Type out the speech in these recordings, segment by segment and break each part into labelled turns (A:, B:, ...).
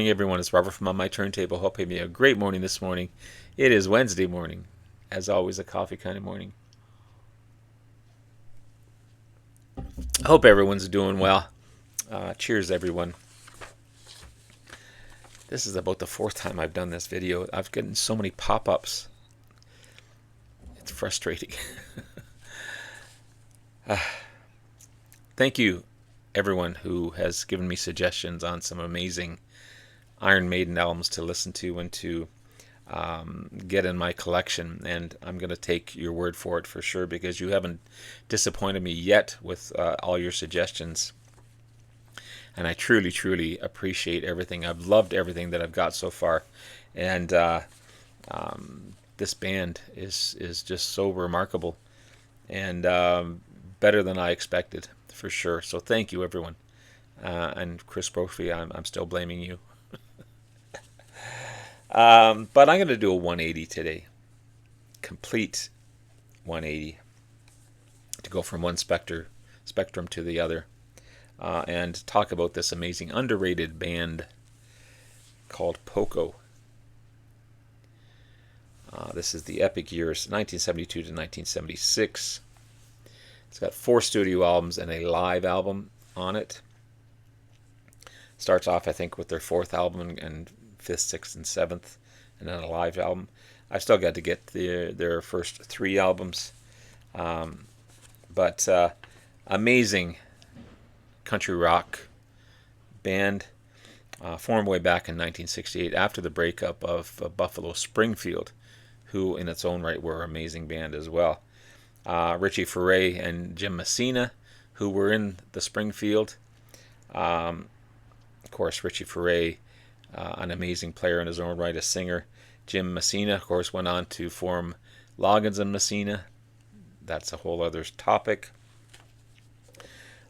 A: morning, everyone. It's Robert from On My Turntable. Hope you had a great morning this morning. It is Wednesday morning. As always, a coffee kind of morning. I hope everyone's doing well. Cheers, everyone. This is about the fourth time I've done this video. I've gotten so many pop-ups. It's frustrating. Thank you, everyone who has given me suggestions on some amazing Iron Maiden albums to listen to and to get in my collection. And I'm going to take your word for it for sure, because you haven't disappointed me yet with all your suggestions. And I truly, truly appreciate everything. I've loved everything that I've got so far. And this band is just so remarkable and better than I expected, for sure. So thank you, everyone. And Chris Brophy, I'm still blaming you. But I'm going to do a 180 today. Complete 180. To go from one spectrum to the other. And talk about this amazing underrated band called Poco. This is the epic years 1972 to 1976. It's got 4 studio albums and a live album on it. Starts off, I think, with their 4th album and 5th, 6th, and 7th, and then a live album. I've still got to get their first 3 albums. But amazing country rock band, formed way back in 1968 after the breakup of Buffalo Springfield, who in its own right were an amazing band as well. Richie Furay and Jim Messina, who were in the Springfield. Of course, Richie Furay, an amazing player in his own right, a singer. Jim Messina, of course, went on to form Loggins and Messina. That's a whole other topic.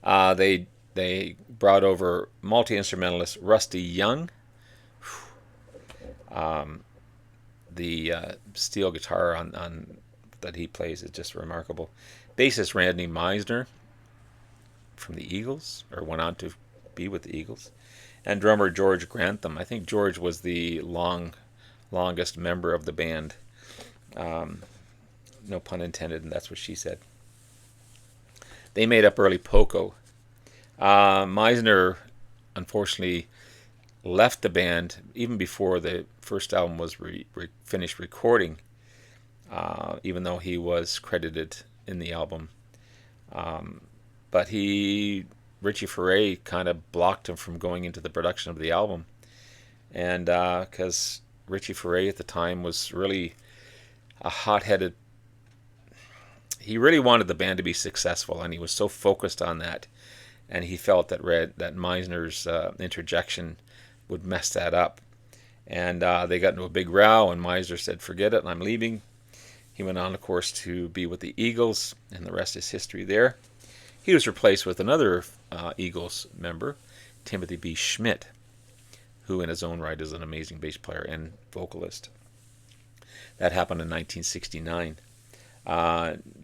A: They brought over multi-instrumentalist Rusty Young. The steel guitar on that he plays is just remarkable. Bassist Randy Meisner from the Eagles, or went on to be with the Eagles. And drummer George Grantham. I think George was the longest member of the band. No pun intended, and that's what she said. They made up early Poco. Meisner, unfortunately, left the band even before the first album was finished recording, even though he was credited in the album. But Richie Furay kind of blocked him from going into the production of the album. And because Richie Furay at the time was really a hot-headed... He really wanted the band to be successful, and he was so focused on that. And he felt that Meisner's interjection would mess that up. And they got into a big row, and Meisner said, "Forget it, I'm leaving." He went on, of course, to be with the Eagles, and the rest is history there. He was replaced with another Eagles member, Timothy B. Schmidt, who in his own right is an amazing bass player and vocalist. That happened in 1969.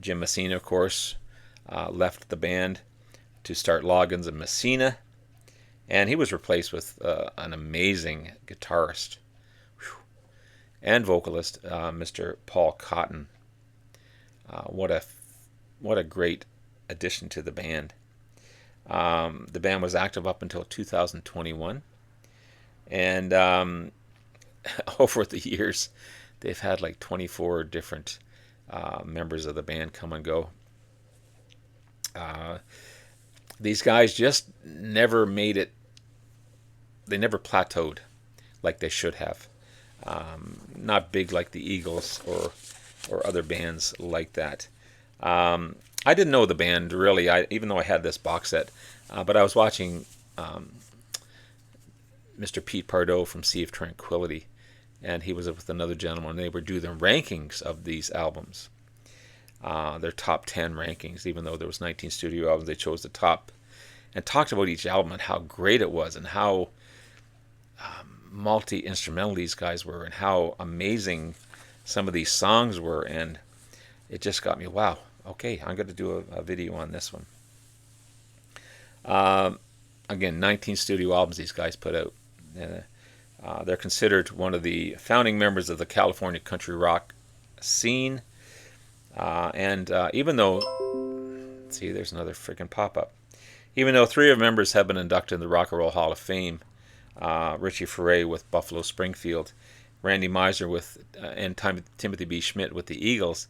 A: Jim Messina, of course, left the band to start Loggins and Messina, and he was replaced with an amazing guitarist and vocalist, Mr. Paul Cotton. What a great addition to the band. The band was active up until 2021, and over the years, they've had like 24 different members of the band come and go. These guys just never made it. They never plateaued like they should have. Not big like the Eagles or other bands like that. I didn't know the band really, even though I had this box set. But I was watching Mr. Pete Pardo from Sea of Tranquility, and he was with another gentleman, and they were doing the rankings of these albums. Their top 10 rankings, even though there was 19 studio albums, they chose the top and talked about each album and how great it was and how multi-instrumental these guys were and how amazing some of these songs were. And it just got me, wow, okay, I'm going to do a video on this one. Again, 19 studio albums these guys put out. They're considered one of the founding members of the California country rock scene. And even though, see, there's another freaking pop-up. Even though 3 of the members have been inducted in the Rock and Roll Hall of Fame, Richie Furay with Buffalo Springfield, Randy Meisner with and Timothy B. Schmidt with the Eagles,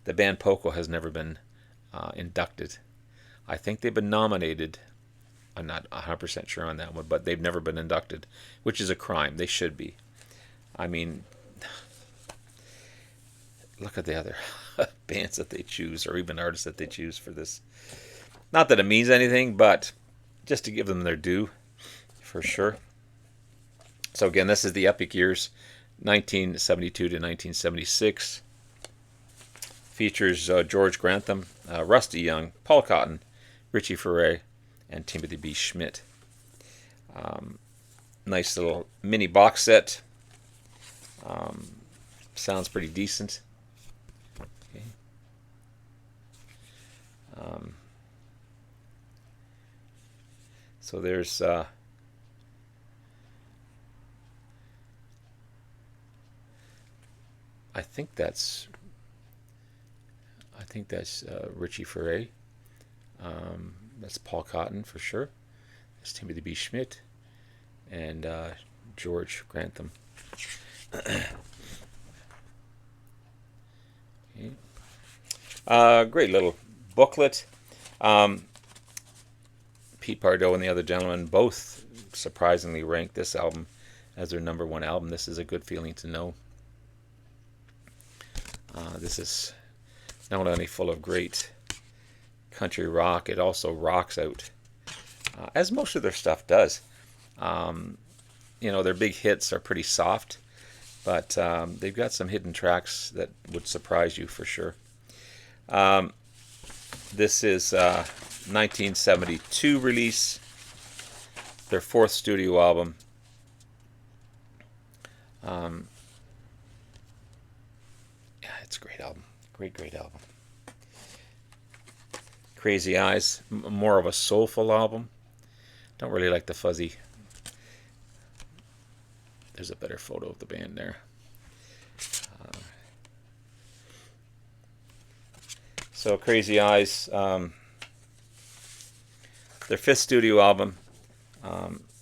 A: the band Poco has never been inducted. I think they've been nominated. I'm not 100% sure on that one, but they've never been inducted, which is a crime. They should be. I mean, look at the other bands that they choose, or even artists that they choose for this. Not that it means anything, but just to give them their due, for sure. So again, this is the epic years, 1972 to 1976. Features George Grantham, Rusty Young, Paul Cotton, Richie Furay, and Timothy B. Schmidt. Nice little mini box set. Sounds pretty decent. Okay. So there's I think that's Richie Furay. That's Paul Cotton for sure. That's Timothy B. Schmidt and George Grantham. Okay. Great little booklet. Pete Pardo and the other gentlemen both surprisingly ranked this album as their #1 album. This is a good feeling to know. This is not only full of great country rock, it also rocks out, as most of their stuff does. Their big hits are pretty soft, but they've got some hidden tracks that would surprise you for sure. This is 1972 release, their 4th studio album. It's a great album. Great album. Crazy Eyes, more of a soulful album. Don't really like the fuzzy. There's a better photo of the band there. So Crazy Eyes, their 5th studio album.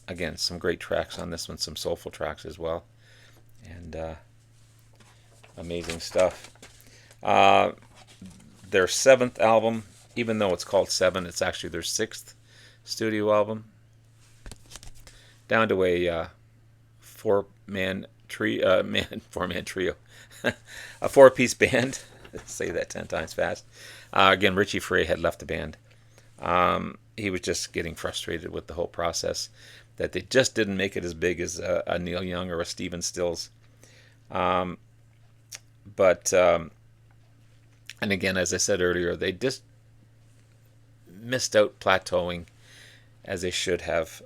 A: Again, some great tracks on this one, some soulful tracks as well, and amazing stuff. Their 7th album, even though it's called 7, it's actually their 6th studio album. Down to a 4-man trio, a 4-piece band. Say that 10 times fast. Again, Richie Furay had left the band. He was just getting frustrated with the whole process, that they just didn't make it as big as a Neil Young or a Stephen Stills. And again, as I said earlier, they just missed out plateauing as they should have.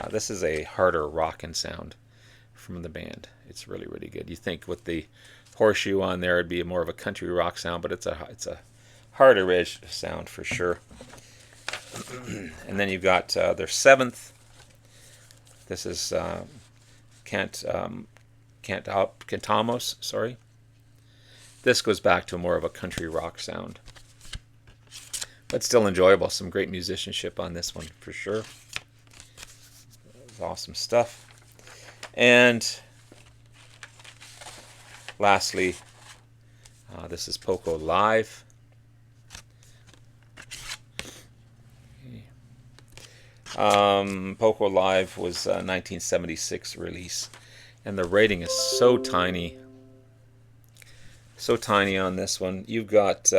A: This is a harder rockin' sound from the band. It's really, really good. You think with the horseshoe on there, it'd be more of a country rock sound, but it's a harder edge sound for sure. And then you've got their 7th. This is Cantamos. Sorry. This goes back to more of a country rock sound, but still enjoyable. Some great musicianship on this one for sure. Awesome stuff. And lastly, this is Poco Live. Poco Live was a 1976 release, and the rating is so tiny on this one. You've got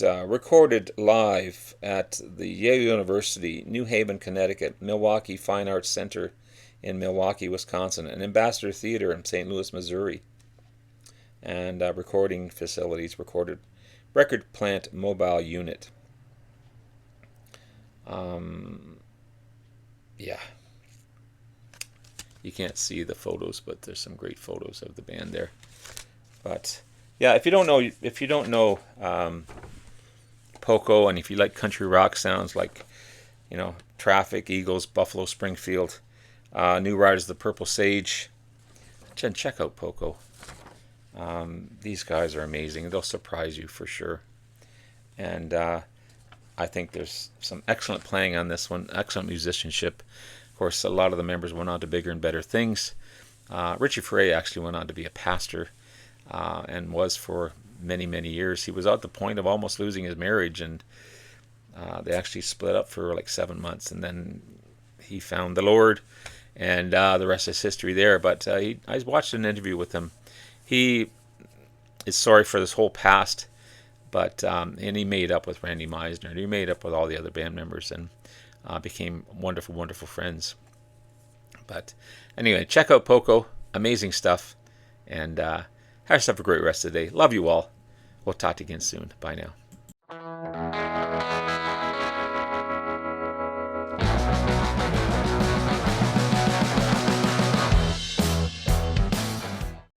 A: recorded live at the Yale University, New Haven, Connecticut, Milwaukee Fine Arts Center in Milwaukee, Wisconsin, and Ambassador Theater in St. Louis, Missouri, and recording facilities, record plant mobile unit. Yeah, you can't see the photos, but there's some great photos of the band there. But yeah, if you don't know Poco, and if you like country rock sounds like Traffic, Eagles, Buffalo, Springfield. New Riders, the Purple Sage. Check out Poco. These guys are amazing. They'll surprise you for sure. And I think there's some excellent playing on this one, excellent musicianship. Of course, a lot of the members went on to bigger and better things. Richie Furay actually went on to be a pastor and was for many, many years. He was at the point of almost losing his marriage, and they actually split up for like 7 months, and then he found the Lord, and the rest is history there. But I watched an interview with him. He is sorry for this whole past, but and he made up with Randy Meisner, and he made up with all the other band members, and became wonderful, wonderful friends. But anyway, check out Poco. Amazing stuff. And have yourself a great rest of the day. Love you all. We'll talk to you again soon. Bye now.